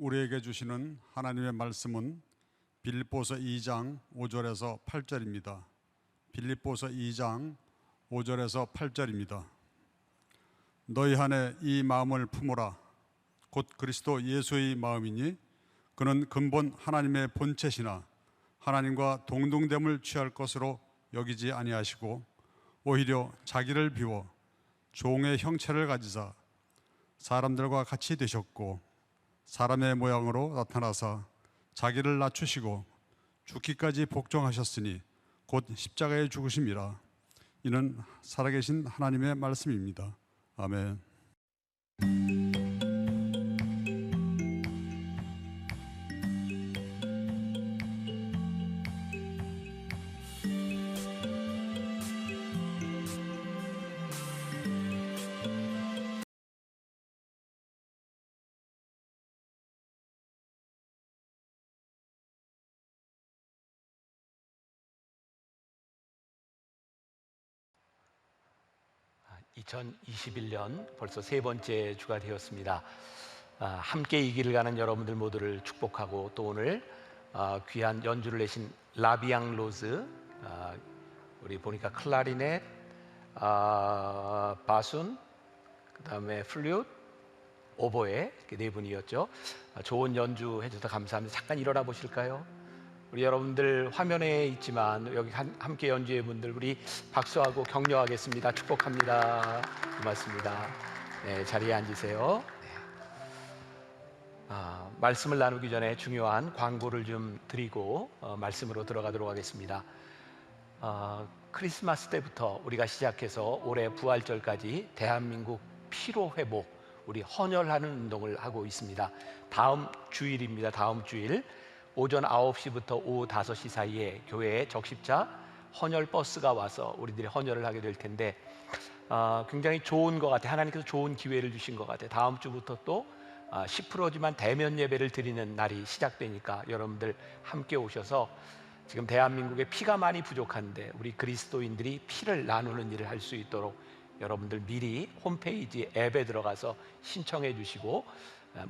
우리에게 주시는 하나님의 말씀은 빌립보서 2장 5절에서 8절입니다. 빌립보서 2장 5절에서 8절입니다. 너희 안에 이 마음을 품으라. 곧 그리스도 예수의 마음이니 그는 근본 하나님의 본체시나 하나님과 동등됨을 취할 것으로 여기지 아니하시고 오히려 자기를 비워 종의 형체를 가지사 사람들과 같이 되셨고 사람의 모양으로 나타나사 자기를 낮추시고 죽기까지 복종하셨으니 곧 십자가에 죽으심이라. 이는 살아계신 하나님의 말씀입니다. 아멘. 2021년 벌써 세 번째 주가 되었습니다. 함께 이 길을 가는 여러분들 모두를 축복하고 또 오늘 귀한 연주를 내신 라비앙 로즈, 우리 보니까 클라리넷, 바순, 그 다음에 플룻, 오보에 이렇게 네 분이었죠. 좋은 연주 해주셔서 감사합니다. 잠깐 일어나 보실까요? 우리 여러분들 화면에 있지만 여기 함께 연주해 분들 우리 박수하고 격려하겠습니다. 축복합니다. 고맙습니다. 네, 자리에 앉으세요. 네. 말씀을 나누기 전에 중요한 광고를 좀 드리고 말씀으로 들어가도록 하겠습니다. 크리스마스 때부터 우리가 시작해서 올해 부활절까지 대한민국 피로회복, 우리 헌혈하는 운동을 하고 있습니다. 다음 주일입니다. 다음 주일 오전 9시부터 오후 5시 사이에 교회에 적십자 헌혈 버스가 와서 우리들이 헌혈을 하게 될 텐데 굉장히 좋은 것 같아요. 하나님께서 좋은 기회를 주신 것 같아요. 다음 주부터 또 10%지만 대면 예배를 드리는 날이 시작되니까 여러분들 함께 오셔서 지금 대한민국에 피가 많이 부족한데 우리 그리스도인들이 피를 나누는 일을 할 수 있도록 여러분들 미리 홈페이지 앱에 들어가서 신청해 주시고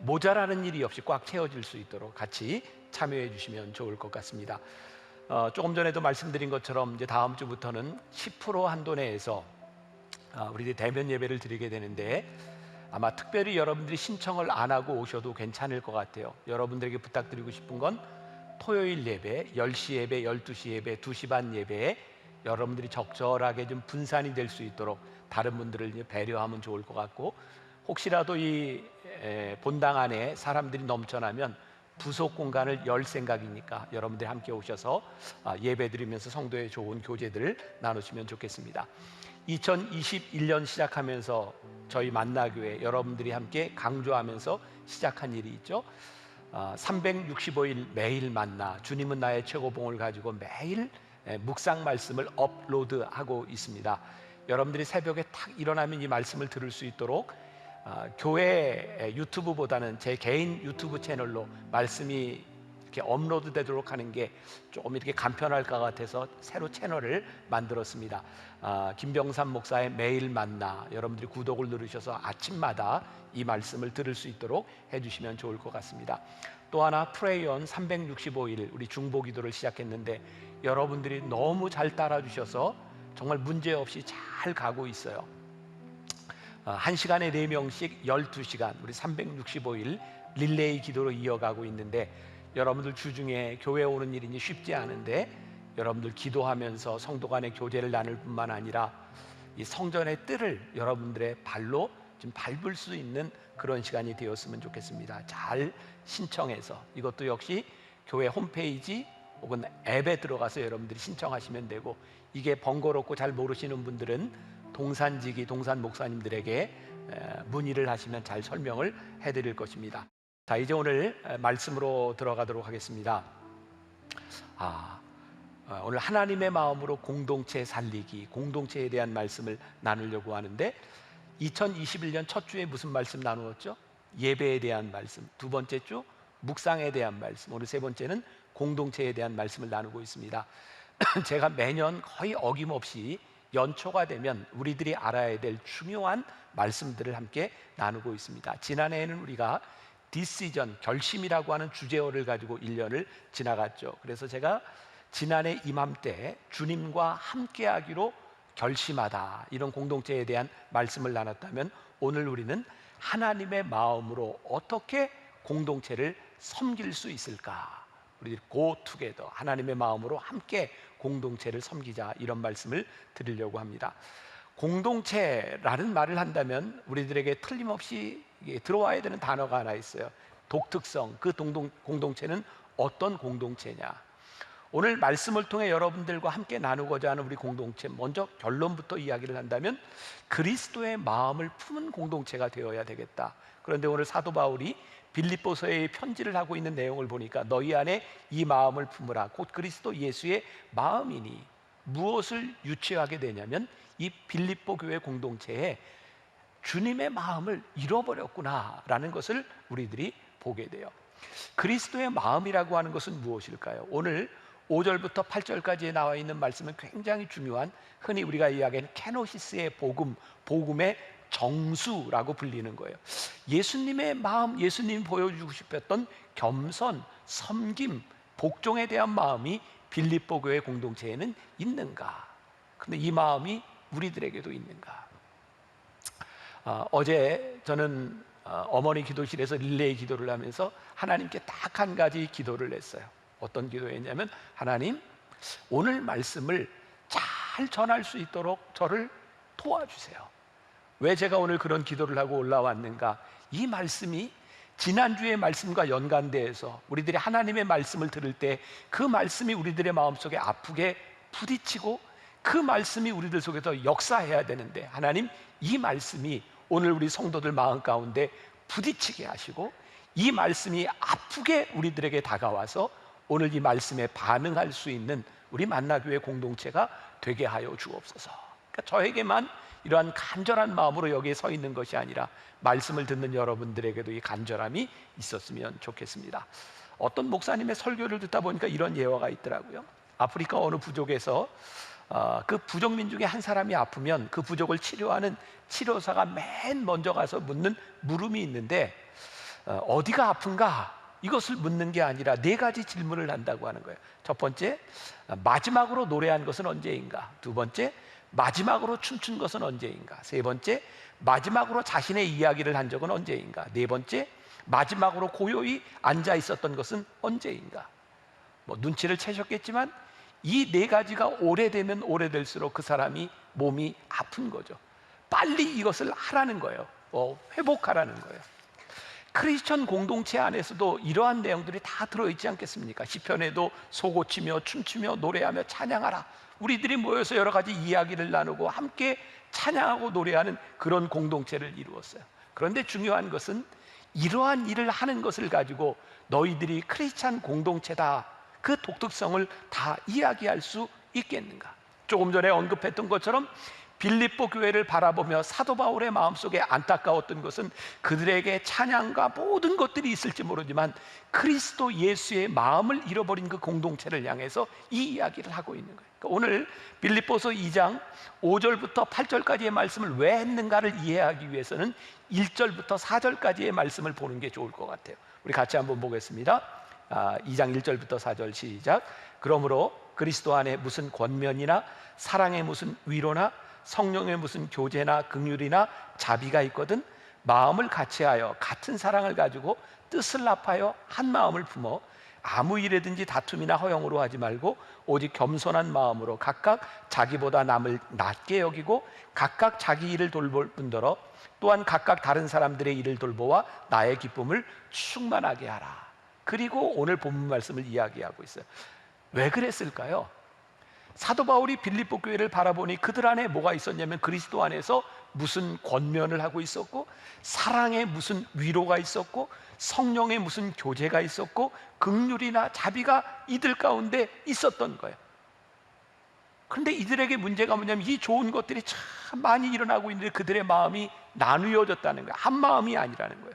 모자라는 일이 없이 꽉 채워질 수 있도록 같이 참여해 주시면 좋을 것 같습니다. 조금 전에도 말씀드린 것처럼 이제 다음 주부터는 10% 한도 내에서 우리들이 대면 예배를 드리게 되는데 아마 특별히 여러분들이 신청을 안 하고 오셔도 괜찮을 것 같아요. 여러분들에게 부탁드리고 싶은 건 토요일 예배, 10시 예배, 12시 예배, 2시 반 예배에 여러분들이 적절하게 좀 분산이 될 수 있도록 다른 분들을 배려하면 좋을 것 같고, 혹시라도 이 본당 안에 사람들이 넘쳐나면 부속 공간을 열 생각이니까 여러분들이 함께 오셔서 예배 드리면서 성도의 좋은 교제들을 나누시면 좋겠습니다. 2021년 시작하면서 저희 만나교회 여러분들이 함께 강조하면서 시작한 일이 있죠. 365일 매일 만나, 주님은 나의 최고봉을 가지고 매일 묵상 말씀을 업로드하고 있습니다. 여러분들이 새벽에 탁 일어나면 이 말씀을 들을 수 있도록 교회 유튜브보다는 제 개인 유튜브 채널로 말씀이 이렇게 업로드 되도록 하는 게 조금 이렇게 간편할 것 같아서 새로 채널을 만들었습니다. 김병삼 목사의 매일 만나, 여러분들이 구독을 누르셔서 아침마다 이 말씀을 들을 수 있도록 해주시면 좋을 것 같습니다. 또 하나 프레이온 365일 우리 중보 기도를 시작했는데 여러분들이 너무 잘 따라주셔서 정말 문제없이 잘 가고 있어요. 1시간에 4명씩 12시간 우리 365일 릴레이 기도로 이어가고 있는데 여러분들 주중에 교회 오는 일이 쉽지 않은데 여러분들 기도하면서 성도 간의 교제를 나눌 뿐만 아니라 이 성전의 뜰을 여러분들의 발로 좀 밟을 수 있는 그런 시간이 되었으면 좋겠습니다. 잘 신청해서 이것도 역시 교회 홈페이지 혹은 앱에 들어가서 여러분들이 신청하시면 되고, 이게 번거롭고 잘 모르시는 분들은 동산지기 동산 목사님들에게 문의를 하시면 잘 설명을 해드릴 것입니다. 자, 이제 오늘 말씀으로 들어가도록 하겠습니다. 오늘 하나님의 마음으로 공동체 살리기, 공동체에 대한 말씀을 나누려고 하는데 2021년 첫 주에 무슨 말씀 나누었죠? 예배에 대한 말씀. 두 번째 주 묵상에 대한 말씀. 오늘 세 번째는 공동체에 대한 말씀을 나누고 있습니다. 제가 매년 거의 어김없이 연초가 되면 우리들이 알아야 될 중요한 말씀들을 함께 나누고 있습니다. 지난해에는 우리가 디시전, 결심이라고 하는 주제어를 가지고 1년을 지나갔죠. 그래서 제가 지난해 이맘때 주님과 함께하기로 결심하다, 이런 공동체에 대한 말씀을 나눴다면, 오늘 우리는 하나님의 마음으로 어떻게 공동체를 섬길 수 있을까, 우리들이 go together, 하나님의 마음으로 함께 공동체를 섬기자, 이런 말씀을 드리려고 합니다. 공동체라는 말을 한다면 우리들에게 틀림없이 들어와야 되는 단어가 하나 있어요. 독특성. 그 공동체는 어떤 공동체냐? 오늘 말씀을 통해 여러분들과 함께 나누고자 하는 우리 공동체, 먼저 결론부터 이야기를 한다면 그리스도의 마음을 품은 공동체가 되어야 되겠다. 그런데 오늘 사도 바울이 빌립보서에 편지를 하고 있는 내용을 보니까 너희 안에 이 마음을 품으라, 곧 그리스도 예수의 마음이니, 무엇을 유치하게 되냐면 이 빌립보 교회 공동체에 주님의 마음을 잃어버렸구나라는 것을 우리들이 보게 돼요. 그리스도의 마음이라고 하는 것은 무엇일까요? 오늘 5절부터 8절까지에 나와 있는 말씀은 굉장히 중요한, 흔히 우리가 이야기하는 케노시스의 복음, 복음의 정수라고 불리는 거예요. 예수님의 마음, 예수님이 보여주고 싶었던 겸손, 섬김, 복종에 대한 마음이 빌립보 교회 공동체에는 있는가? 근데 이 마음이 우리들에게도 있는가? 어제 저는 어머니 기도실에서 릴레이 기도를 하면서 하나님께 딱 한 가지 기도를 했어요. 어떤 기도였냐면, 하나님, 오늘 말씀을 잘 전할 수 있도록 저를 도와주세요. 왜 제가 오늘 그런 기도를 하고 올라왔는가? 이 말씀이 지난주의 말씀과 연관돼서 우리들이 하나님의 말씀을 들을 때 그 말씀이 우리들의 마음속에 아프게 부딪히고 그 말씀이 우리들 속에서 역사해야 되는데, 하나님, 이 말씀이 오늘 우리 성도들 마음 가운데 부딪히게 하시고 이 말씀이 아프게 우리들에게 다가와서 오늘 이 말씀에 반응할 수 있는 우리 만나교회 공동체가 되게 하여 주옵소서. 그러니까 저에게만 이러한 간절한 마음으로 여기에 서 있는 것이 아니라 말씀을 듣는 여러분들에게도 이 간절함이 있었으면 좋겠습니다. 어떤 목사님의 설교를 듣다 보니까 이런 예화가 있더라고요. 아프리카 어느 부족에서 그 부족민 중에 한 사람이 아프면 그 부족을 치료하는 치료사가 맨 먼저 가서 묻는 물음이 있는데, 어디가 아픈가? 이것을 묻는 게 아니라 4가지 질문을 한다고 하는 거예요. 첫 번째, 마지막으로 노래한 것은 언제인가? 두 번째, 마지막으로 춤춘 것은 언제인가? 세 번째, 마지막으로 자신의 이야기를 한 적은 언제인가? 네 번째, 마지막으로 고요히 앉아 있었던 것은 언제인가? 눈치를 채셨겠지만 이 4가지가 오래되면 오래될수록 그 사람이 몸이 아픈 거죠. 빨리 이것을 하라는 거예요. 회복하라는 거예요. 크리스천 공동체 안에서도 이러한 내용들이 다 들어있지 않겠습니까? 시편에도 소고치며 춤추며 노래하며 찬양하라, 우리들이 모여서 여러 가지 이야기를 나누고 함께 찬양하고 노래하는 그런 공동체를 이루었어요. 그런데 중요한 것은 이러한 일을 하는 것을 가지고 너희들이 크리스찬 공동체다, 그 독특성을 다 이야기할 수 있겠는가? 조금 전에 언급했던 것처럼 빌립보 교회를 바라보며 사도 바울의 마음속에 안타까웠던 것은 그들에게 찬양과 모든 것들이 있을지 모르지만 그리스도 예수의 마음을 잃어버린 그 공동체를 향해서 이 이야기를 하고 있는 거예요. 그러니까 오늘 빌립보서 2장 5절부터 8절까지의 말씀을 왜 했는가를 이해하기 위해서는 1절부터 4절까지의 말씀을 보는 게 좋을 것 같아요. 우리 같이 한번 보겠습니다. 2장 1절부터 4절 시작. 그러므로 그리스도 안에 무슨 권면이나 사랑의 무슨 위로나 성령의 무슨 교제나 긍휼이나 자비가 있거든 마음을 같이하여 같은 사랑을 가지고 뜻을 합하여 한 마음을 품어 아무 일에든지 다툼이나 허영으로 하지 말고 오직 겸손한 마음으로 각각 자기보다 남을 낮게 여기고 각각 자기 일을 돌볼 뿐더러 또한 각각 다른 사람들의 일을 돌보아 나의 기쁨을 충만하게 하라. 그리고 오늘 본문 말씀을 이야기하고 있어요. 왜 그랬을까요? 사도 바울이 빌립보 교회를 바라보니 그들 안에 뭐가 있었냐면 그리스도 안에서 무슨 권면을 하고 있었고 사랑의 무슨 위로가 있었고 성령의 무슨 교제가 있었고 긍휼이나 자비가 이들 가운데 있었던 거예요. 그런데 이들에게 문제가 뭐냐면 이 좋은 것들이 참 많이 일어나고 있는데 그들의 마음이 나누어졌다는 거예요. 한 마음이 아니라는 거예요.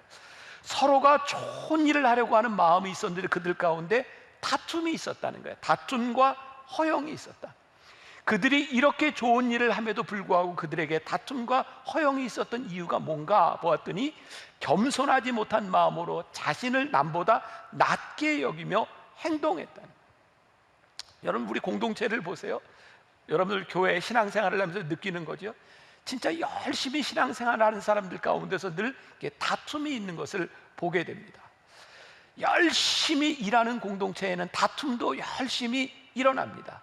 서로가 좋은 일을 하려고 하는 마음이 있었는데 그들 가운데 다툼이 있었다는 거예요. 다툼과 허영이 있었다. 그들이 이렇게 좋은 일을 함에도 불구하고 그들에게 다툼과 허영이 있었던 이유가 뭔가 보았더니 겸손하지 못한 마음으로 자신을 남보다 낮게 여기며 행동했다는. 여러분, 우리 공동체를 보세요. 여러분들 교회 신앙생활을 하면서 느끼는 거죠. 진짜 열심히 신앙생활하는 사람들 가운데서 늘 이렇게 다툼이 있는 것을 보게 됩니다. 열심히 일하는 공동체에는 다툼도 열심히 일어납니다.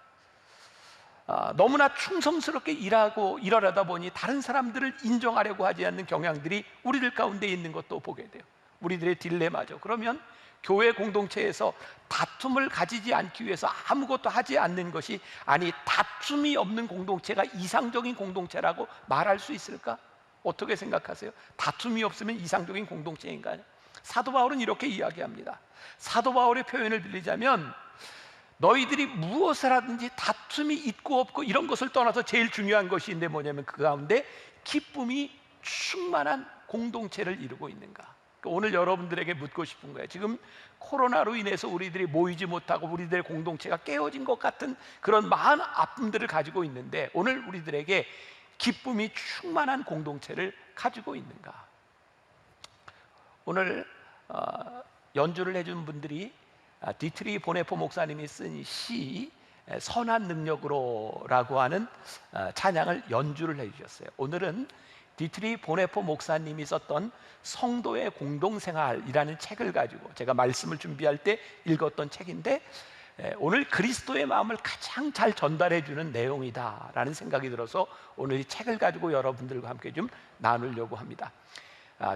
너무나 충성스럽게 일하다 보니 다른 사람들을 인정하려고 하지 않는 경향들이 우리들 가운데 있는 것도 보게 돼요. 우리들의 딜레마죠. 그러면 교회 공동체에서 다툼을 가지지 않기 위해서 아무것도 하지 않는 것이, 아니 다툼이 없는 공동체가 이상적인 공동체라고 말할 수 있을까? 어떻게 생각하세요? 다툼이 없으면 이상적인 공동체인가요? 사도 바울은 이렇게 이야기합니다. 사도 바울의 표현을 빌리자면 너희들이 무엇을 하든지 다툼이 있고 없고 이런 것을 떠나서 제일 중요한 것이 있는데 뭐냐면 그 가운데 기쁨이 충만한 공동체를 이루고 있는가. 오늘 여러분들에게 묻고 싶은 거예요. 지금 코로나로 인해서 우리들이 모이지 못하고 우리들의 공동체가 깨어진 것 같은 그런 많은 아픔들을 가지고 있는데 오늘 우리들에게 기쁨이 충만한 공동체를 가지고 있는가. 오늘 연주를 해준 분들이 디트리 보네포 목사님이 쓴 시 선한 능력으로라고 하는 찬양을 연주를 해주셨어요. 오늘은 디트리 보네포 목사님이 썼던 성도의 공동생활이라는 책을 가지고 제가 말씀을 준비할 때 읽었던 책인데 오늘 그리스도의 마음을 가장 잘 전달해 주는 내용이다라는 생각이 들어서 오늘 이 책을 가지고 여러분들과 함께 좀 나누려고 합니다.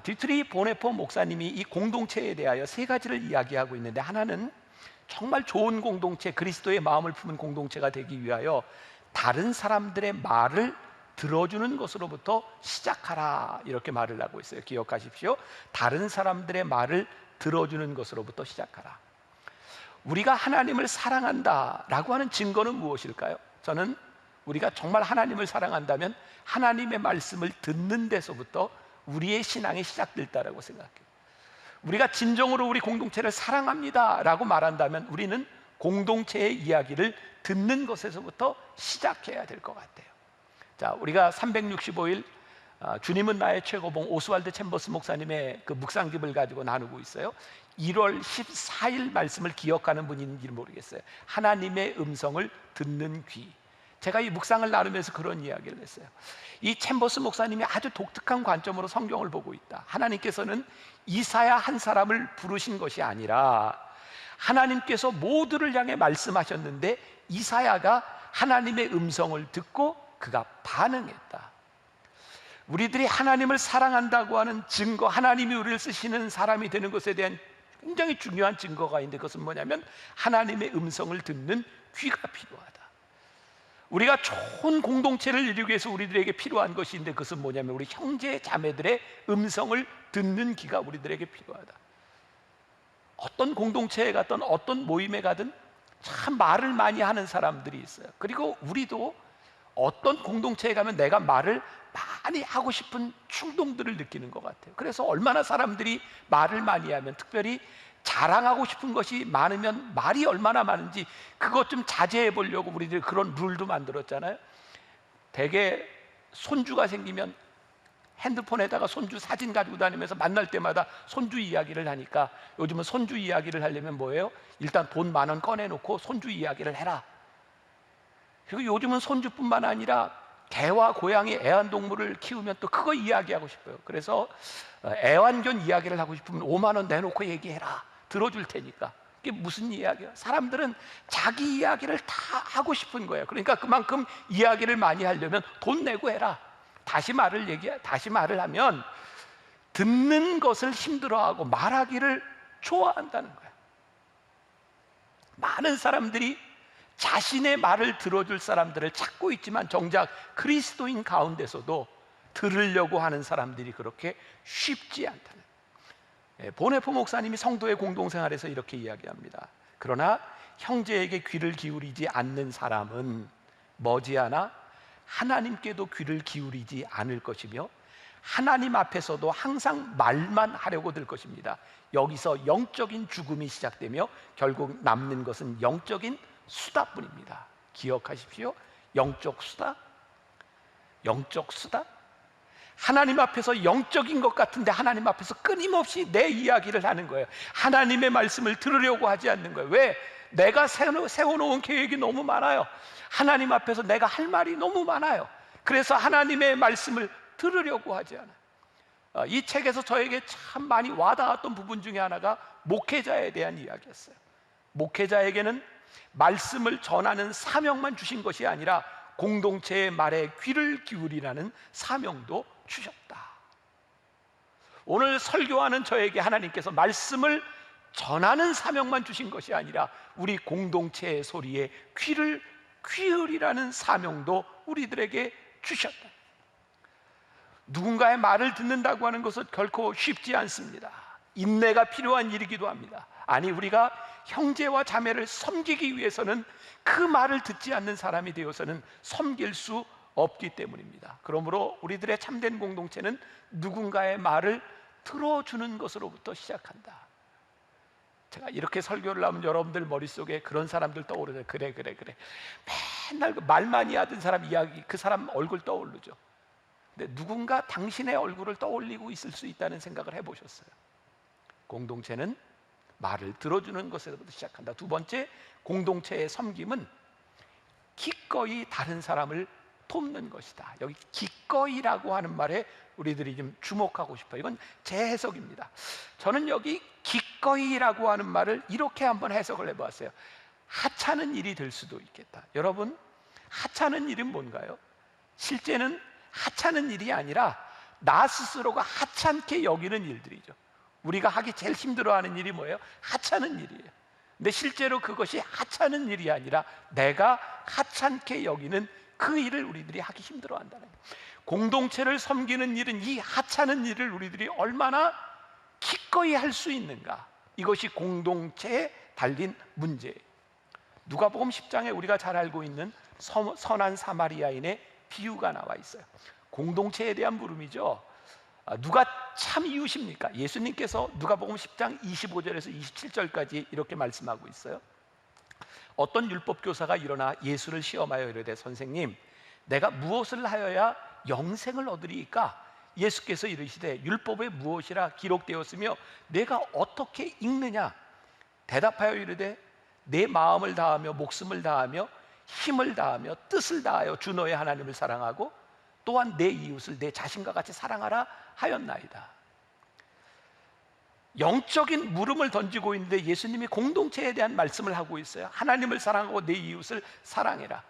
디트리 보네포 목사님이 이 공동체에 대하여 세 가지를 이야기하고 있는데, 하나는 정말 좋은 공동체, 그리스도의 마음을 품은 공동체가 되기 위하여 다른 사람들의 말을 들어주는 것으로부터 시작하라, 이렇게 말을 하고 있어요. 기억하십시오. 다른 사람들의 말을 들어주는 것으로부터 시작하라. 우리가 하나님을 사랑한다라고 하는 증거는 무엇일까요? 저는 우리가 정말 하나님을 사랑한다면 하나님의 말씀을 듣는 데서부터 우리의 신앙이 시작됐다라고 생각해요. 우리가 진정으로 우리 공동체를 사랑합니다 라고 말한다면 우리는 공동체의 이야기를 듣는 것에서부터 시작해야 될 것 같아요. 자, 우리가 365일 주님은 나의 최고봉 오스왈드 챔버스 목사님의 그 묵상집을 가지고 나누고 있어요. 1월 14일 말씀을 기억하는 분이 있는지 모르겠어요. 하나님의 음성을 듣는 귀. 제가 이 묵상을 나누면서 그런 이야기를 했어요. 이 챔버스 목사님이 아주 독특한 관점으로 성경을 보고 있다. 하나님께서는 이사야 한 사람을 부르신 것이 아니라 하나님께서 모두를 향해 말씀하셨는데 이사야가 하나님의 음성을 듣고 그가 반응했다. 우리들이 하나님을 사랑한다고 하는 증거, 하나님이 우리를 쓰시는 사람이 되는 것에 대한 굉장히 중요한 증거가 있는데 그것은 뭐냐면 하나님의 음성을 듣는 귀가 필요하다. 우리가 좋은 공동체를 이루기 위해서 우리들에게 필요한 것이 있는데 그것은 뭐냐면 우리 형제 자매들의 음성을 듣는 귀가 우리들에게 필요하다. 어떤 공동체에 가든 어떤 모임에 가든 참 말을 많이 하는 사람들이 있어요. 그리고 우리도 어떤 공동체에 가면 내가 말을 많이 하고 싶은 충동들을 느끼는 것 같아요. 그래서 얼마나 사람들이 말을 많이 하면, 특별히 자랑하고 싶은 것이 많으면 말이 얼마나 많은지 그것 좀 자제해 보려고 우리들이 그런 룰도 만들었잖아요. 대개 손주가 생기면 핸드폰에다가 손주 사진 가지고 다니면서 만날 때마다 손주 이야기를 하니까 요즘은 손주 이야기를 하려면 뭐예요? 일단 돈 10,000원 꺼내놓고 손주 이야기를 해라. 그리고 요즘은 손주뿐만 아니라 개와 고양이, 애완동물을 키우면 또 그거 이야기하고 싶어요. 그래서 애완견 이야기를 하고 싶으면 50,000원 내놓고 얘기해라. 들어줄 테니까. 이게 무슨 이야기야? 사람들은 자기 이야기를 다 하고 싶은 거예요. 그러니까 그만큼 이야기를 많이 하려면 돈 내고 해라. 다시 말을 하면 듣는 것을 힘들어하고 말하기를 좋아한다는 거예요. 많은 사람들이 자신의 말을 들어줄 사람들을 찾고 있지만 정작 그리스도인 가운데서도 들으려고 하는 사람들이 그렇게 쉽지 않다는. 보네포 목사님이 성도의 공동생활에서 이렇게 이야기합니다. 그러나 형제에게 귀를 기울이지 않는 사람은 머지않아 하나님께도 귀를 기울이지 않을 것이며 하나님 앞에서도 항상 말만 하려고 들 것입니다. 여기서 영적인 죽음이 시작되며 결국 남는 것은 영적인 수다뿐입니다. 기억하십시오. 영적 수다? 영적 수다? 하나님 앞에서 영적인 것 같은데 하나님 앞에서 끊임없이 내 이야기를 하는 거예요. 하나님의 말씀을 들으려고 하지 않는 거예요. 왜? 내가 세워놓은 계획이 너무 많아요. 하나님 앞에서 내가 할 말이 너무 많아요. 그래서 하나님의 말씀을 들으려고 하지 않아요. 이 책에서 저에게 참 많이 와닿았던 부분 중에 하나가 목회자에 대한 이야기였어요. 목회자에게는 말씀을 전하는 사명만 주신 것이 아니라 공동체의 말에 귀를 기울이라는 사명도 주셨다. 오늘 설교하는 저에게 하나님께서 말씀을 전하는 사명만 주신 것이 아니라 우리 공동체의 소리에 귀를 기울이라는 사명도 우리들에게 주셨다. 누군가의 말을 듣는다고 하는 것은 결코 쉽지 않습니다. 인내가 필요한 일이기도 합니다. 아니, 우리가 형제와 자매를 섬기기 위해서는 그 말을 듣지 않는 사람이 되어서는 섬길 수 없기 때문입니다. 그러므로 우리들의 참된 공동체는 누군가의 말을 들어주는 것으로부터 시작한다. 제가 이렇게 설교를 하면 여러분들 머릿속에 그런 사람들 떠오르죠. 그래 맨날 그 말 많이 하던 사람 이야기, 그 사람 얼굴 떠오르죠. 근데 누군가 당신의 얼굴을 떠올리고 있을 수 있다는 생각을 해보셨어요? 공동체는 말을 들어주는 것에서부터 시작한다. 두 번째, 공동체의 섬김은 기꺼이 다른 사람을 돕는 것이다. 여기 기꺼이라고 하는 말에 우리들이 좀 주목하고 싶어요. 이건 제 해석입니다. 저는 여기 기꺼이라고 하는 말을 이렇게 한번 해석을 해보았어요. 하찮은 일이 될 수도 있겠다. 여러분, 하찮은 일은 뭔가요? 실제는 하찮은 일이 아니라 나 스스로가 하찮게 여기는 일들이죠. 우리가 하기 제일 힘들어하는 일이 뭐예요? 하찮은 일이에요. 근데 실제로 그것이 하찮은 일이 아니라 내가 하찮게 여기는 그 일을 우리들이 하기 힘들어한다는 거예요. 공동체를 섬기는 일은 이 하찮은 일을 우리들이 얼마나 기꺼이 할 수 있는가, 이것이 공동체에 달린 문제예요. 누가복음 10장에 우리가 잘 알고 있는 선한 사마리아인의 비유가 나와 있어요. 공동체에 대한 물음이죠. 누가 참 이웃입니까? 예수님께서 누가복음 10장 25절에서 27절까지 이렇게 말씀하고 있어요. 어떤 율법교사가 일어나 예수를 시험하여 이르되, 선생님, 내가 무엇을 하여야 영생을 얻으리이까? 예수께서 이르시되, 율법에 무엇이라 기록되었으며 내가 어떻게 읽느냐? 대답하여 이르되, 내 마음을 다하며 목숨을 다하며 힘을 다하며 뜻을 다하여 주 너의 하나님을 사랑하고 또한 내 이웃을 내 자신과 같이 사랑하라 하였나이다. 영적인 물음을 던지고 있는데 예수님이 공동체에 대한 말씀을 하고 있어요. 하나님을 사랑하고 내 이웃을 사랑해라.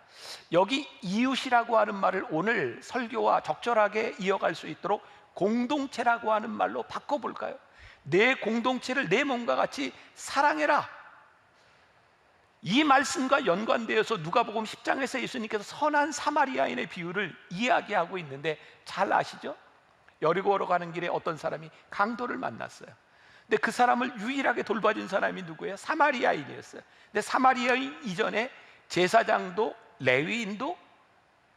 여기 이웃이라고 하는 말을 오늘 설교와 적절하게 이어갈 수 있도록 공동체라고 하는 말로 바꿔볼까요? 내 공동체를 내 몸과 같이 사랑해라. 이 말씀과 연관되어서 누가복음 10장에서 예수님께서 선한 사마리아인의 비유를 이야기하고 있는데, 잘 아시죠? 여리고로 가는 길에 어떤 사람이 강도를 만났어요. 근데 그 사람을 유일하게 돌봐준 사람이 누구예요? 사마리아인이었어요. 근데 사마리아인 이전에 제사장도 레위인도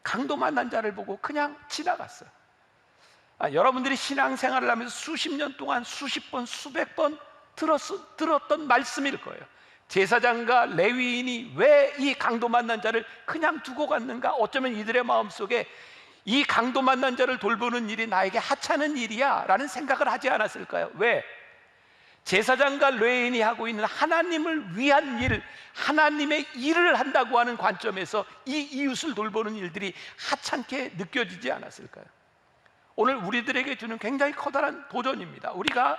강도 만난 자를 보고 그냥 지나갔어요. 여러분들이 신앙생활을 하면서 수십 년 동안 수십 번, 수백 번 들었던 말씀일 거예요. 제사장과 레위인이 왜 이 강도 만난 자를 그냥 두고 갔는가? 어쩌면 이들의 마음속에 이 강도 만난 자를 돌보는 일이 나에게 하찮은 일이야 라는 생각을 하지 않았을까요? 왜? 제사장과 레위인이 하고 있는 하나님을 위한 일, 하나님의 일을 한다고 하는 관점에서 이 이웃을 돌보는 일들이 하찮게 느껴지지 않았을까요? 오늘 우리들에게 주는 굉장히 커다란 도전입니다. 우리가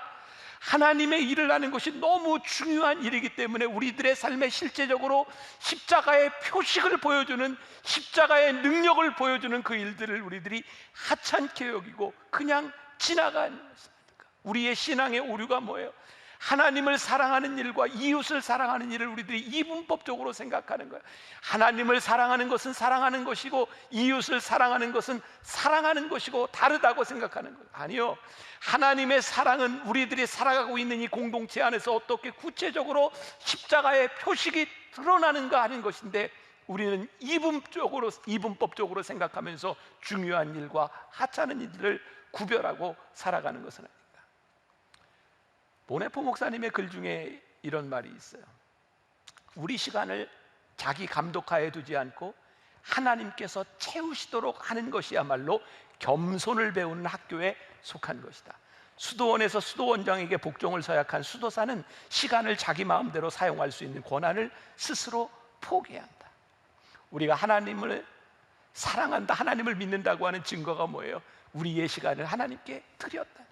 하나님의 일을 하는 것이 너무 중요한 일이기 때문에 우리들의 삶에 실제적으로 십자가의 표식을 보여주는, 십자가의 능력을 보여주는 그 일들을 우리들이 하찮게 여기고 그냥 지나가는 것입니다. 우리의 신앙의 오류가 뭐예요? 하나님을 사랑하는 일과 이웃을 사랑하는 일을 우리들이 이분법적으로 생각하는 거예요. 하나님을 사랑하는 것은 사랑하는 것이고 이웃을 사랑하는 것은 사랑하는 것이고 다르다고 생각하는 거예요. 아니요, 하나님의 사랑은 우리들이 살아가고 있는 이 공동체 안에서 어떻게 구체적으로 십자가의 표식이 드러나는가 하는 것인데, 우리는 이분법적으로 생각하면서 중요한 일과 하찮은 일들을 구별하고 살아가는 것은 아닙니다. 보네포 목사님의 글 중에 이런 말이 있어요. 우리 시간을 자기 감독하에 두지 않고 하나님께서 채우시도록 하는 것이야말로 겸손을 배우는 학교에 속한 것이다. 수도원에서 수도원장에게 복종을 서약한 수도사는 시간을 자기 마음대로 사용할 수 있는 권한을 스스로 포기해야 한다. 우리가 하나님을 사랑한다, 하나님을 믿는다고 하는 증거가 뭐예요? 우리의 시간을 하나님께 드렸다.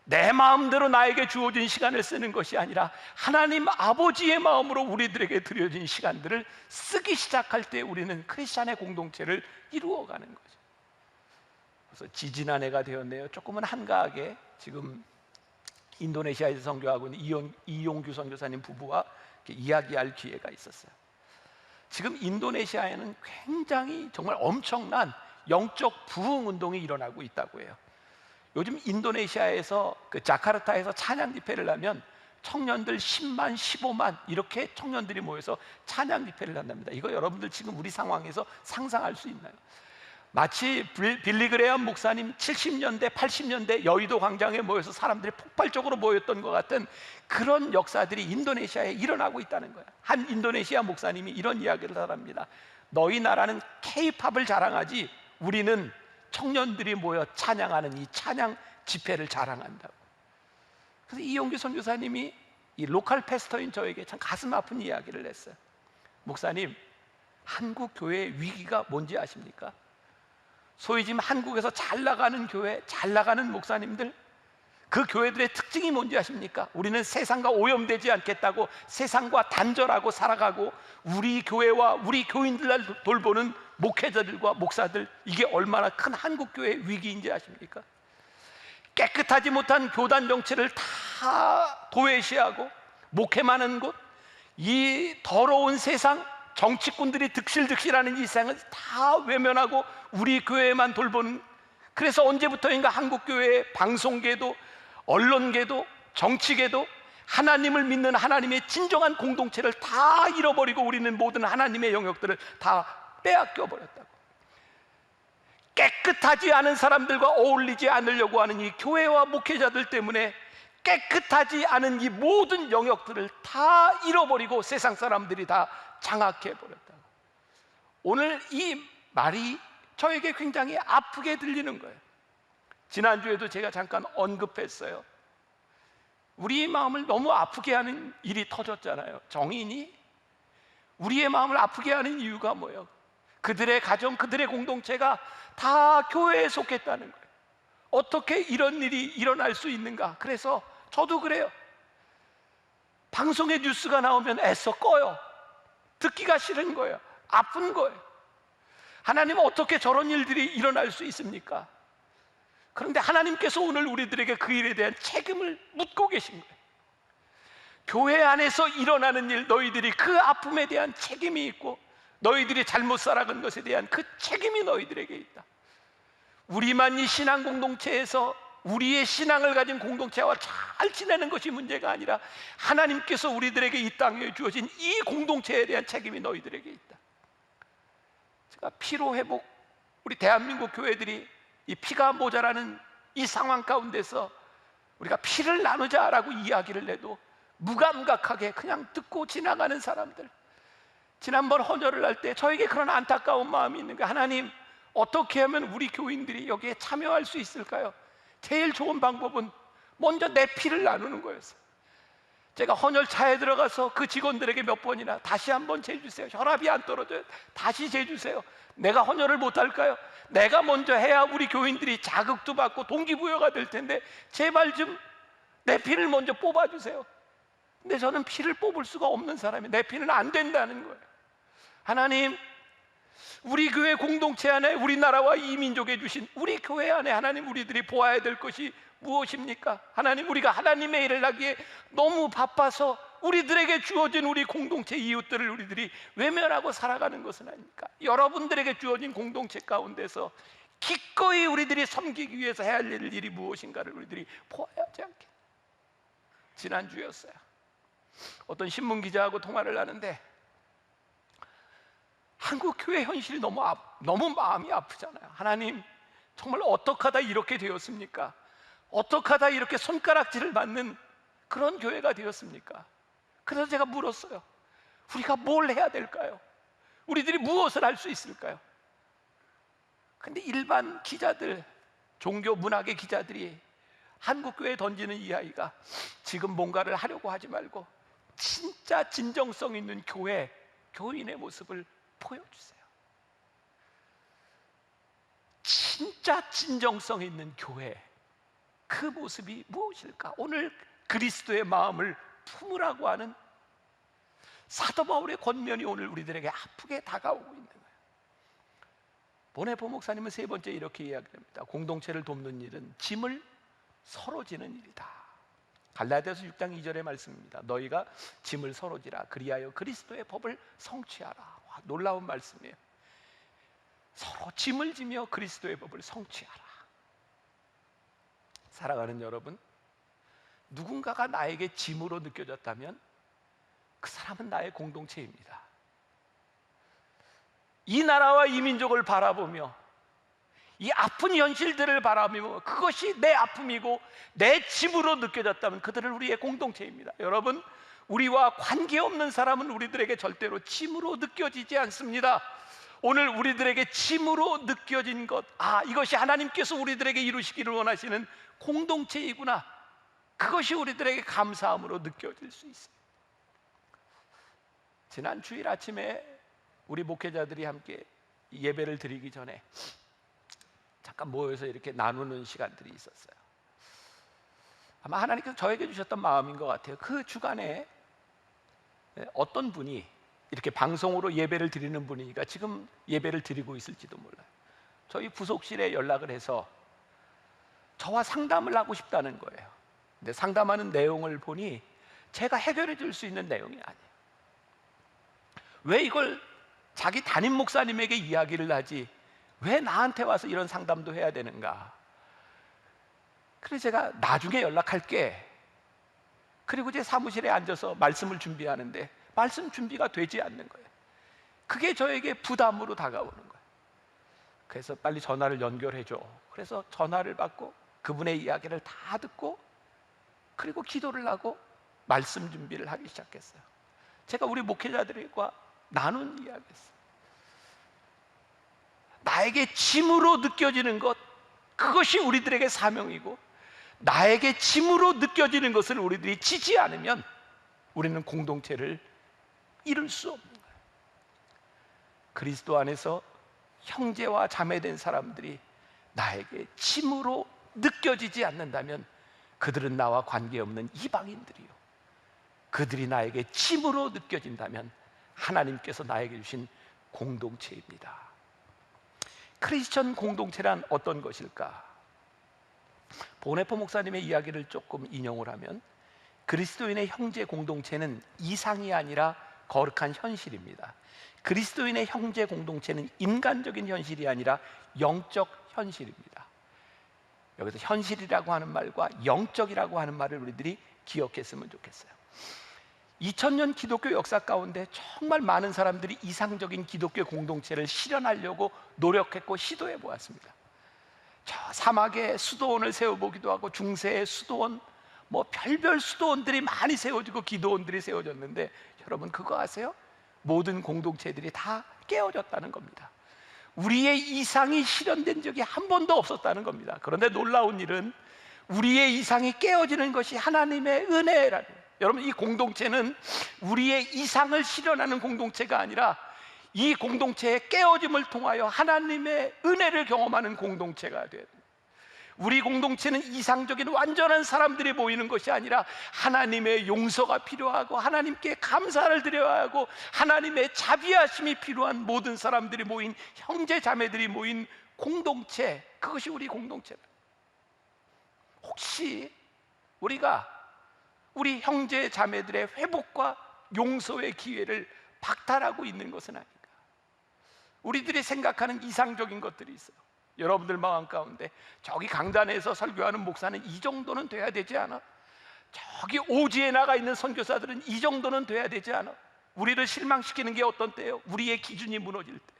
내 마음대로 나에게 주어진 시간을 쓰는 것이 아니라 하나님 아버지의 마음으로 우리들에게 드려진 시간들을 쓰기 시작할 때 우리는 크리스찬의 공동체를 이루어가는 거죠. 그래서 지지난해가 되었네요. 조금은 한가하게 지금 인도네시아에서 선교하고 있는 이용규 선교사님 부부와 이야기할 기회가 있었어요. 지금 인도네시아에는 굉장히 정말 엄청난 영적 부흥 운동이 일어나고 있다고 해요. 요즘 인도네시아에서 자카르타에서 찬양 집회를 하면 청년들 10만, 15만 이렇게 청년들이 모여서 찬양 집회를 한답니다. 이거 여러분들 지금 우리 상황에서 상상할 수 있나요? 마치 빌리그레엄 목사님 70년대, 80년대 여의도 광장에 모여서 사람들이 폭발적으로 모였던 것 같은 그런 역사들이 인도네시아에 일어나고 있다는 거예요. 한 인도네시아 목사님이 이런 이야기를 합니다. 너희 나라는 K-팝을 자랑하지 우리는 청년들이 모여 찬양하는 이 찬양 집회를 자랑한다고. 그래서 이용규 선교사님이 이 로컬 패스터인 저에게 참 가슴 아픈 이야기를 했어요. 목사님, 한국 교회의 위기가 뭔지 아십니까? 소위 지금 한국에서 잘 나가는 교회, 잘 나가는 목사님들, 그 교회들의 특징이 뭔지 아십니까? 우리는 세상과 오염되지 않겠다고 세상과 단절하고 살아가고 우리 교회와 우리 교인들을 돌보는 목회자들과 목사들, 이게 얼마나 큰 한국교회의 위기인지 아십니까? 깨끗하지 못한 교단 정치를 다 도외시하고 목회만 하는 곳, 이 더러운 세상, 정치꾼들이 득실득실하는 이 세상을 다 외면하고 우리 교회만 돌보는, 그래서 언제부터인가 한국교회의 방송계도 언론계도 정치계도 하나님을 믿는 하나님의 진정한 공동체를 다 잃어버리고 우리는 모든 하나님의 영역들을 다 빼앗겨 버렸다고. 깨끗하지 않은 사람들과 어울리지 않으려고 하는 이 교회와 목회자들 때문에 깨끗하지 않은 이 모든 영역들을 다 잃어버리고 세상 사람들이 다 장악해 버렸다고. 오늘 이 말이 저에게 굉장히 아프게 들리는 거예요. 지난주에도 제가 잠깐 언급했어요. 우리의 마음을 너무 아프게 하는 일이 터졌잖아요. 정인이 우리의 마음을 아프게 하는 이유가 뭐예요? 그들의 가정, 그들의 공동체가 다 교회에 속했다는 거예요. 어떻게 이런 일이 일어날 수 있는가? 그래서 저도 그래요. 방송에 뉴스가 나오면 애써 꺼요. 듣기가 싫은 거예요. 아픈 거예요. 하나님은 어떻게 저런 일들이 일어날 수 있습니까? 그런데 하나님께서 오늘 우리들에게 그 일에 대한 책임을 묻고 계신 거예요. 교회 안에서 일어나는 일, 너희들이 그 아픔에 대한 책임이 있고 너희들이 잘못 살아간 것에 대한 그 책임이 너희들에게 있다. 우리만 이 신앙 공동체에서 우리의 신앙을 가진 공동체와 잘 지내는 것이 문제가 아니라 하나님께서 우리들에게 이 땅에 주어진 이 공동체에 대한 책임이 너희들에게 있다. 제가 피로 회복, 우리 대한민국 교회들이 이 피가 모자라는 이 상황 가운데서 우리가 피를 나누자라고 이야기를 해도 무감각하게 그냥 듣고 지나가는 사람들, 지난번 헌혈을 할 때 저에게 그런 안타까운 마음이 있는 거예요. 하나님, 어떻게 하면 우리 교인들이 여기에 참여할 수 있을까요? 제일 좋은 방법은 먼저 내 피를 나누는 거였어요. 제가 헌혈차에 들어가서 그 직원들에게 몇 번이나 다시 한번 재주세요. 혈압이 안 떨어져요. 다시 재주세요. 내가 헌혈을 못할까요? 내가 먼저 해야 우리 교인들이 자극도 받고 동기부여가 될 텐데 제발 좀 내 피를 먼저 뽑아주세요. 근데 저는 피를 뽑을 수가 없는 사람이에요. 내 피는 안 된다는 거예요. 하나님, 우리 교회 공동체 안에 우리나라와 이 민족에 주신 우리 교회 안에 하나님, 우리들이 보아야 될 것이 무엇입니까? 하나님, 우리가 하나님의 일을 하기에 너무 바빠서 우리들에게 주어진 우리 공동체 이웃들을 우리들이 외면하고 살아가는 것은 아닙니까? 여러분들에게 주어진 공동체 가운데서 기꺼이 우리들이 섬기기 위해서 해야 할 일이 무엇인가를 우리들이 보아야 하지 않겠. 지난주였어요. 어떤 신문기자하고 통화를 하는데 한국 교회 현실이 너무 마음이 아프잖아요. 하나님, 정말 어떻게 하다 이렇게 되었습니까? 어떻게 하다 이렇게 손가락질을 받는 그런 교회가 되었습니까? 그래서 제가 물었어요. 우리가 뭘 해야 될까요? 우리들이 무엇을 할 수 있을까요? 근데 일반 기자들, 종교 문학의 기자들이 한국교회에 던지는 이야기가 지금 뭔가를 하려고 하지 말고 진짜 진정성 있는 교회, 교인의 모습을 보여주세요. 진짜 진정성 있는 교회, 그 모습이 무엇일까? 오늘 그리스도의 마음을 품으라고 하는 사도 바울의 권면이 오늘 우리들에게 아프게 다가오고 있는 거예요. 보네포 목사님은 세 번째 이렇게 이야기합니다. 공동체를 돕는 일은 짐을 서로 지는 일이다. 갈라디아서 6장 2절의 말씀입니다. 너희가 짐을 서로 지라 그리하여 그리스도의 법을 성취하라. 와, 놀라운 말씀이에요. 서로 짐을 지며 그리스도의 법을 성취하라. 사랑하는 여러분, 누군가가 나에게 짐으로 느껴졌다면 그 사람은 나의 공동체입니다. 이 나라와 이 민족을 바라보며 이 아픈 현실들을 바라보며 그것이 내 아픔이고 내 짐으로 느껴졌다면 그들은 우리의 공동체입니다. 여러분, 우리와 관계없는 사람은 우리들에게 절대로 짐으로 느껴지지 않습니다. 오늘 우리들에게 짐으로 느껴진 것, 이것이 하나님께서 우리들에게 이루시기를 원하시는 공동체이구나, 그것이 우리들에게 감사함으로 느껴질 수 있어요. 지난 주일 아침에 우리 목회자들이 함께 예배를 드리기 전에 잠깐 모여서 이렇게 나누는 시간들이 있었어요. 아마 하나님께서 저에게 주셨던 마음인 것 같아요. 그 주간에 어떤 분이 이렇게 방송으로 예배를 드리는 분이니까 지금 예배를 드리고 있을지도 몰라요. 저희 부속실에 연락을 해서 저와 상담을 하고 싶다는 거예요. 근데 상담하는 내용을 보니 제가 해결해 줄 수 있는 내용이 아니에요. 왜 이걸 자기 담임 목사님에게 이야기를 하지 왜 나한테 와서 이런 상담도 해야 되는가? 그래서 제가 나중에 연락할게. 그리고 제 사무실에 앉아서 말씀을 준비하는데 말씀 준비가 되지 않는 거예요. 그게 저에게 부담으로 다가오는 거예요. 그래서 빨리 전화를 연결해줘. 그래서 전화를 받고 그분의 이야기를 다 듣고 그리고 기도를 하고 말씀 준비를 하기 시작했어요. 제가 우리 목회자들과 나눈 이야기였어요. 나에게 짐으로 느껴지는 것, 그것이 우리들에게 사명이고 나에게 짐으로 느껴지는 것을 우리들이 지지 않으면 우리는 공동체를 이룰 수 없는 거예요. 그리스도 안에서 형제와 자매된 사람들이 나에게 짐으로 느껴지지 않는다면 그들은 나와 관계없는 이방인들이요, 그들이 나에게 짐으로 느껴진다면 하나님께서 나에게 주신 공동체입니다. 크리스천 공동체란 어떤 것일까? 보네포 목사님의 이야기를 조금 인용을 하면 그리스도인의 형제 공동체는 이상이 아니라 거룩한 현실입니다. 그리스도인의 형제 공동체는 인간적인 현실이 아니라 영적 현실입니다. 여기서 현실이라고 하는 말과 영적이라고 하는 말을 우리들이 기억했으면 좋겠어요. 2000년 기독교 역사 가운데 정말 많은 사람들이 이상적인 기독교 공동체를 실현하려고 노력했고 시도해 보았습니다. 저 사막에 수도원을 세워보기도 하고 중세의 수도원, 별별 수도원들이 많이 세워지고 기도원들이 세워졌는데 여러분 그거 아세요? 모든 공동체들이 다 깨어졌다는 겁니다. 우리의 이상이 실현된 적이 한 번도 없었다는 겁니다. 그런데 놀라운 일은 우리의 이상이 깨어지는 것이 하나님의 은혜라는 거예요. 여러분, 이 공동체는 우리의 이상을 실현하는 공동체가 아니라 이 공동체의 깨어짐을 통하여 하나님의 은혜를 경험하는 공동체가 돼야 됩니다. 우리 공동체는 이상적인 완전한 사람들이 모이는 것이 아니라 하나님의 용서가 필요하고 하나님께 감사를 드려야 하고 하나님의 자비하심이 필요한 모든 사람들이 모인 형제 자매들이 모인 공동체, 그것이 우리 공동체다. 혹시 우리가 우리 형제 자매들의 회복과 용서의 기회를 박탈하고 있는 것은 아닌가? 우리들이 생각하는 이상적인 것들이 있어요. 여러분들 마음 가운데 저기 강단에서 설교하는 목사는 이 정도는 돼야 되지 않아? 저기 오지에 나가 있는 선교사들은 이 정도는 돼야 되지 않아? 우리를 실망시키는 게 어떤 때예요? 우리의 기준이 무너질 때.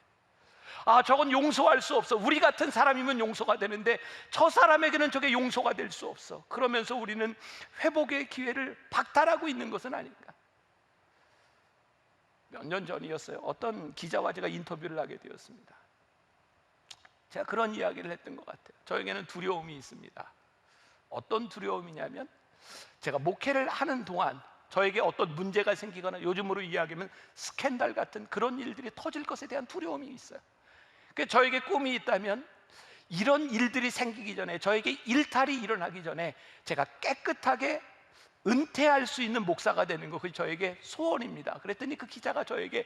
저건 용서할 수 없어. 우리 같은 사람이면 용서가 되는데 저 사람에게는 저게 용서가 될 수 없어. 그러면서 우리는 회복의 기회를 박탈하고 있는 것은 아닌가? 몇 년 전이었어요. 어떤 기자와 제가 인터뷰를 하게 되었습니다. 제가 그런 이야기를 했던 것 같아요. 저에게는 두려움이 있습니다. 어떤 두려움이냐면, 제가 목회를 하는 동안 저에게 어떤 문제가 생기거나 요즘으로 이야기하면 스캔들 같은 그런 일들이 터질 것에 대한 두려움이 있어요. 그러니까 저에게 꿈이 있다면 이런 일들이 생기기 전에, 저에게 일탈이 일어나기 전에 제가 깨끗하게 은퇴할 수 있는 목사가 되는 거, 그게 저에게 소원입니다. 그랬더니 그 기자가 저에게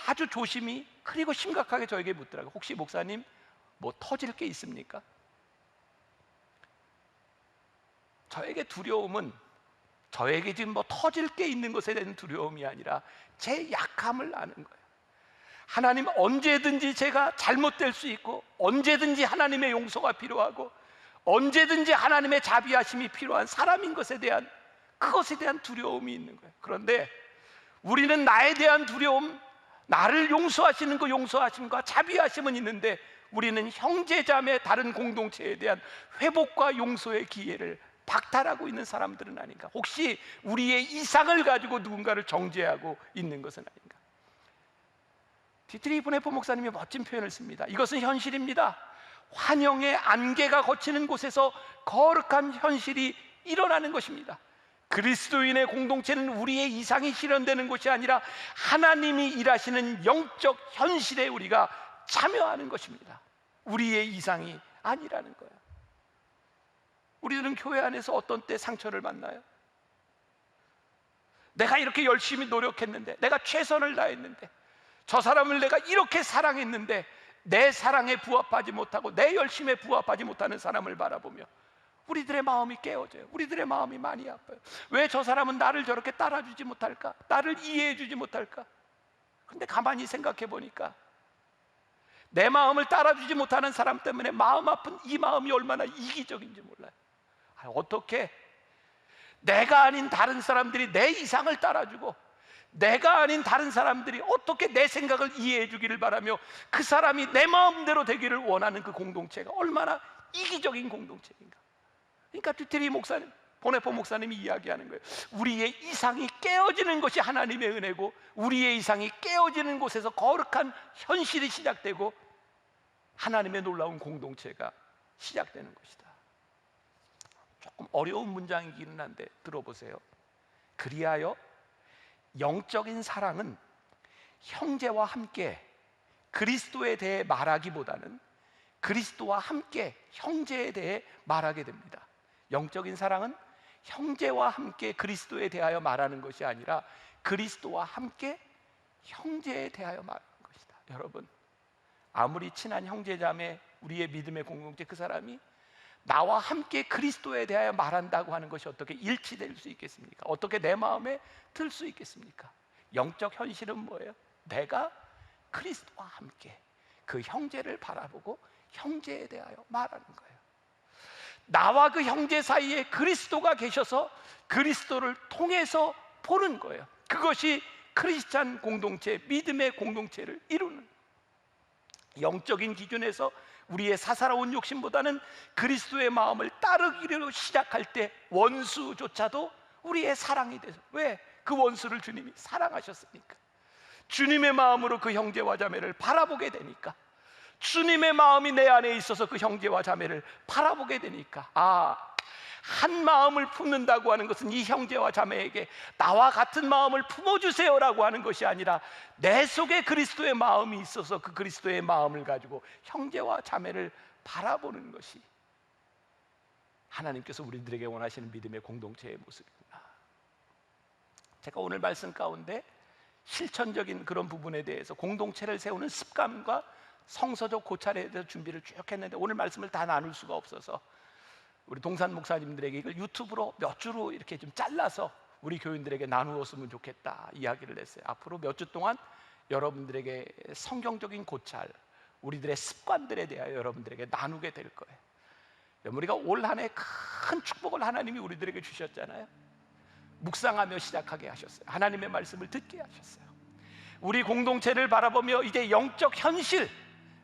아주 조심히 그리고 심각하게 저에게 묻더라고요. 혹시 목사님 뭐 터질 게 있습니까? 저에게 두려움은 저에게 지금 뭐 터질 게 있는 것에 대한 두려움이 아니라 제 약함을 아는 거예요. 하나님, 언제든지 제가 잘못될 수 있고, 언제든지 하나님의 용서가 필요하고, 언제든지 하나님의 자비하심이 필요한 사람인 것에 대한, 그것에 대한 두려움이 있는 거예요. 그런데 우리는 나에 대한 두려움, 나를 용서하시는 그 용서하심과 자비하심은 있는데, 우리는 형제자매 다른 공동체에 대한 회복과 용서의 기회를 박탈하고 있는 사람들은 아닌가? 혹시 우리의 이상을 가지고 누군가를 정죄하고 있는 것은 아닌가? 디트리 보네포 목사님이 멋진 표현을 씁니다. 이것은 현실입니다. 환영의 안개가 걷히는 곳에서 거룩한 현실이 일어나는 것입니다. 그리스도인의 공동체는 우리의 이상이 실현되는 것이 아니라 하나님이 일하시는 영적 현실에 우리가 참여하는 것입니다. 우리의 이상이 아니라는 거예요. 우리들은 교회 안에서 어떤 때 상처를 만나요? 내가 이렇게 열심히 노력했는데, 내가 최선을 다했는데, 저 사람을 내가 이렇게 사랑했는데 내 사랑에 부합하지 못하고 내 열심에 부합하지 못하는 사람을 바라보며 우리들의 마음이 깨어져요. 우리들의 마음이 많이 아파요. 왜 저 사람은 나를 저렇게 따라주지 못할까? 나를 이해해주지 못할까? 근데 가만히 생각해 보니까 내 마음을 따라주지 못하는 사람 때문에 마음 아픈 이 마음이 얼마나 이기적인지 몰라요. 어떻게 내가 아닌 다른 사람들이 내 이상을 따라주고, 내가 아닌 다른 사람들이 어떻게 내 생각을 이해해 주기를 바라며 그 사람이 내 마음대로 되기를 원하는 그 공동체가 얼마나 이기적인 공동체인가. 그러니까 듀테리 목사님, 보네포 목사님이 이야기하는 거예요. 우리의 이상이 깨어지는 것이 하나님의 은혜고, 우리의 이상이 깨어지는 곳에서 거룩한 현실이 시작되고 하나님의 놀라운 공동체가 시작되는 것이다. 조금 어려운 문장이기는 한데 들어보세요. 그리하여 영적인 사랑은 형제와 함께 그리스도에 대해 말하기보다는 그리스도와 함께 형제에 대해 말하게 됩니다. 영적인 사랑은 형제와 함께 그리스도에 대하여 말하는 것이 아니라 그리스도와 함께 형제에 대하여 말하는 것이다. 여러분, 아무리 친한 형제자매, 우리의 믿음의 공동체, 그 사람이 나와 함께 그리스도에 대하여 말한다고 하는 것이 어떻게 일치될 수 있겠습니까? 어떻게 내 마음에 들 수 있겠습니까? 영적 현실은 뭐예요? 내가 그리스도와 함께 그 형제를 바라보고 형제에 대하여 말하는 거예요. 나와 그 형제 사이에 그리스도가 계셔서 그리스도를 통해서 보는 거예요. 그것이 크리스찬 공동체, 믿음의 공동체를 이루는, 영적인 기준에서 우리의 사사로운 욕심보다는 그리스도의 마음을 따르기로 시작할 때 원수조차도 우리의 사랑이 돼서, 왜? 그 원수를 주님이 사랑하셨으니까. 주님의 마음으로 그 형제와 자매를 바라보게 되니까, 주님의 마음이 내 안에 있어서 그 형제와 자매를 바라보게 되니까, 한 마음을 품는다고 하는 것은 이 형제와 자매에게 나와 같은 마음을 품어주세요라고 하는 것이 아니라 내 속에 그리스도의 마음이 있어서 그 그리스도의 마음을 가지고 형제와 자매를 바라보는 것이 하나님께서 우리들에게 원하시는 믿음의 공동체의 모습이구나. 제가 오늘 말씀 가운데 실천적인 그런 부분에 대해서, 공동체를 세우는 습관과 성서적 고찰에 대해서 준비를 쭉 했는데 오늘 말씀을 다 나눌 수가 없어서 우리 동산 목사님들에게 이걸 유튜브로 몇 주로 이렇게 좀 잘라서 우리 교인들에게 나누었으면 좋겠다 이야기를 했어요. 앞으로 몇 주 동안 여러분들에게 성경적인 고찰, 우리들의 습관들에 대하여 여러분들에게 나누게 될 거예요. 우리가 올 한 해 큰 축복을 하나님이 우리들에게 주셨잖아요. 묵상하며 시작하게 하셨어요. 하나님의 말씀을 듣게 하셨어요. 우리 공동체를 바라보며 이제 영적 현실,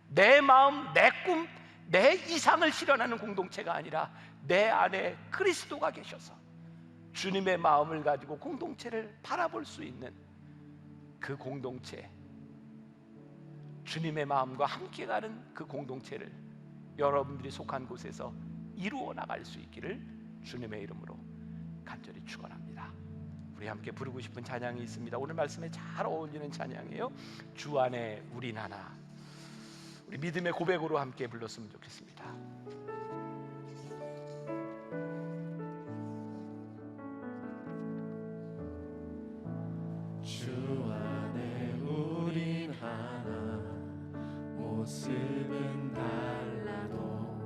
내 마음, 내 꿈, 내 이상을 실현하는 공동체가 아니라 내 안에 그리스도가 계셔서 주님의 마음을 가지고 공동체를 바라볼 수 있는 그 공동체, 주님의 마음과 함께 가는 그 공동체를 여러분들이 속한 곳에서 이루어 나갈 수 있기를 주님의 이름으로 간절히 축원합니다. 우리 함께 부르고 싶은 찬양이 있습니다. 오늘 말씀에 잘 어울리는 찬양이에요. 주 안에 우린 하나. 우리 믿음의 고백으로 함께 불렀으면 좋겠습니다. 주 안에 우린 하나, 모습은 달라도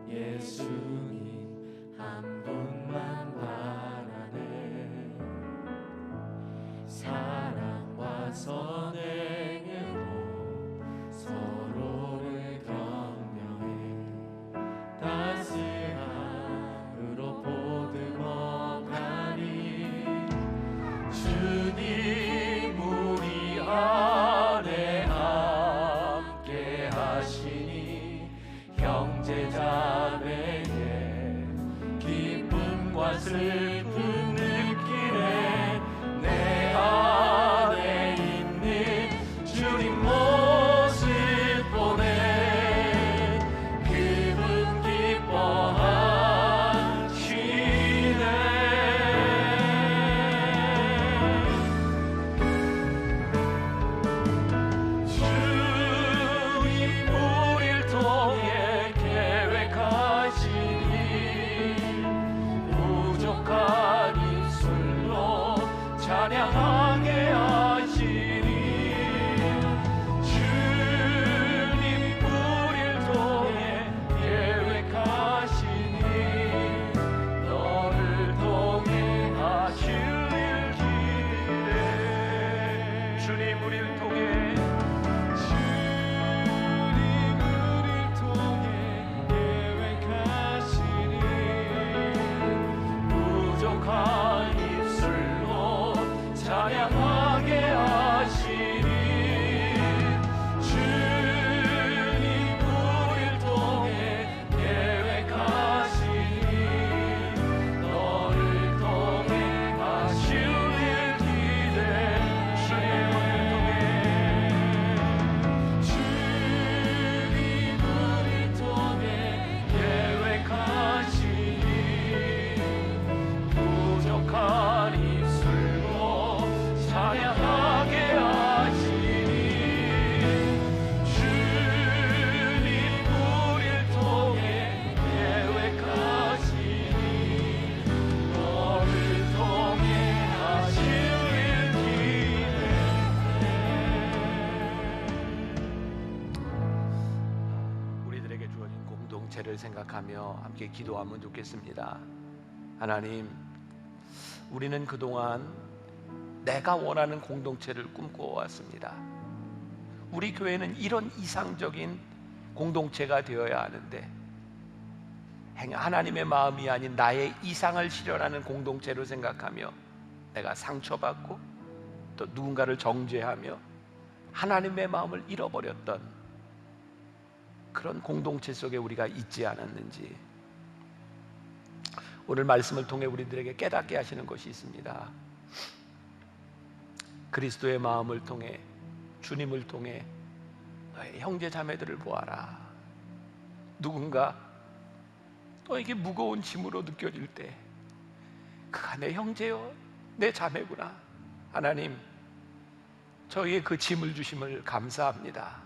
예수님 한 분만 바라네. 사랑과 선행으로 서로를 격려해 따스함으로 보듬어가니 주님 우리 안에 함께 하시니 형제자매의 기쁨과 슬픔 느끼네. 내 안에 있는 주님 모습 보네. 그분 기뻐하시네. 주님 우릴 통해 계획하시니 부족한 입술로 찬양하게 하시니. 주님 우릴 통해 계획하시니 너를 통해 하실 일 기대. 주님 우릴 통해 계획하시니 부족한 입술로 찬양하게 하시니. 주님 우릴 통해 계획하시니 너를 통해 하실 일 기대. 주님 우릴 통해 계획하시니 부족한 입술로 찬양하게 하시니. 주님 우릴 통해 계획하시니 너를 통해 하실 일 기대. 우리들에게 주어진 공동체를 생각하며 함께 기도하면 좋겠습니다. 하나님, 우리는 그동안 내가 원하는 공동체를 꿈꿔왔습니다. 우리 교회는 이런 이상적인 공동체가 되어야 하는데 하나님의 마음이 아닌 나의 이상을 실현하는 공동체로 생각하며 내가 상처받고 또 누군가를 정죄하며 하나님의 마음을 잃어버렸던 그런 공동체 속에 우리가 있지 않았는지 오늘 말씀을 통해 우리들에게 깨닫게 하시는 것이 있습니다. 그리스도의 마음을 통해, 주님을 통해 너의 형제 자매들을 보아라. 누군가 너에게 무거운 짐으로 느껴질 때 그가 내 형제요 내 자매구나. 하나님, 저희의 그 짐을 주심을 감사합니다.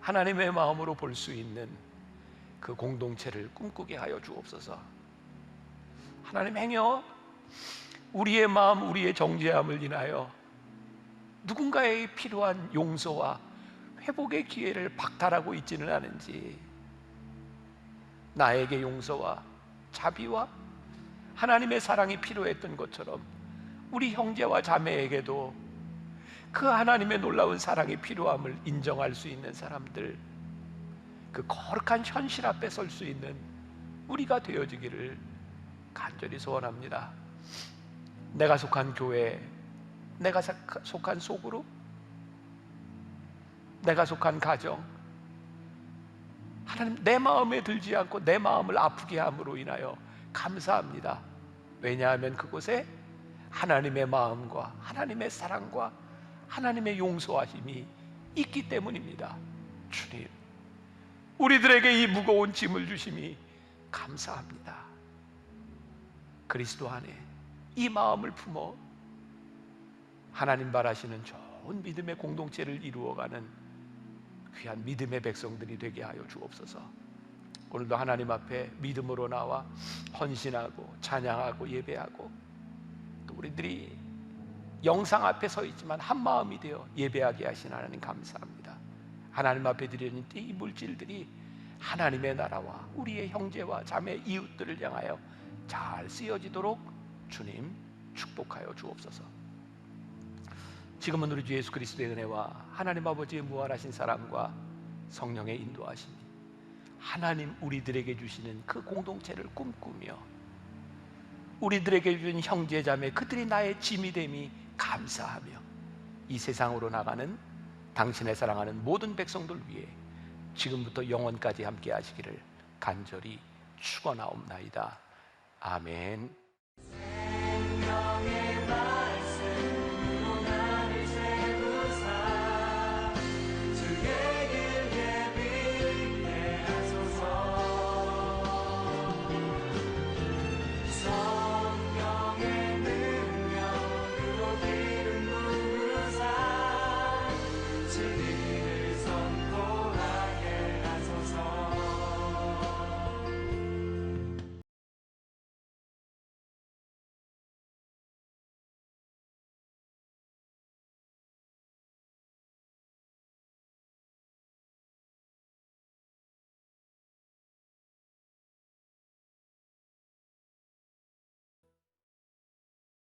하나님의 마음으로 볼 수 있는 그 공동체를 꿈꾸게 하여 주옵소서. 하나님, 행여 우리의 마음, 우리의 정죄함을 인하여 누군가의 필요한 용서와 회복의 기회를 박탈하고 있지는 않은지, 나에게 용서와 자비와 하나님의 사랑이 필요했던 것처럼 우리 형제와 자매에게도 그 하나님의 놀라운 사랑이 필요함을 인정할 수 있는 사람들, 그 거룩한 현실 앞에 설 수 있는 우리가 되어지기를 간절히 소원합니다. 내가 속한 교회, 내가 속한 소그룹, 내가 속한 가정, 하나님, 내 마음에 들지 않고 내 마음을 아프게 함으로 인하여 감사합니다. 왜냐하면 그곳에 하나님의 마음과 하나님의 사랑과 하나님의 용서하심이 있기 때문입니다. 주님, 우리들에게 이 무거운 짐을 주심이 감사합니다. 그리스도 안에 이 마음을 품어 하나님 바라시는 좋은 믿음의 공동체를 이루어가는 귀한 믿음의 백성들이 되게 하여 주옵소서. 오늘도 하나님 앞에 믿음으로 나와 헌신하고 찬양하고 예배하고, 또 우리들이 영상 앞에 서 있지만 한 마음이 되어 예배하게 하신 하나님 감사합니다. 하나님 앞에 드리는 이 물질들이 하나님의 나라와 우리의 형제와 자매 이웃들을 향하여 잘 쓰여지도록 주님 축복하여 주옵소서. 지금은 우리 주 예수 그리스도의 은혜와 하나님 아버지의 무한하신 사랑과 성령의 인도하심이 하나님 우리들에게 주시는 그 공동체를 꿈꾸며 우리들에게 주신 형제 자매 그들이 나의 짐이 됨이 감사하며 이 세상으로 나가는 당신의 사랑하는 모든 백성들 위해 지금부터 영원까지 함께 하시기를 간절히 축원하옵나이다. 아멘.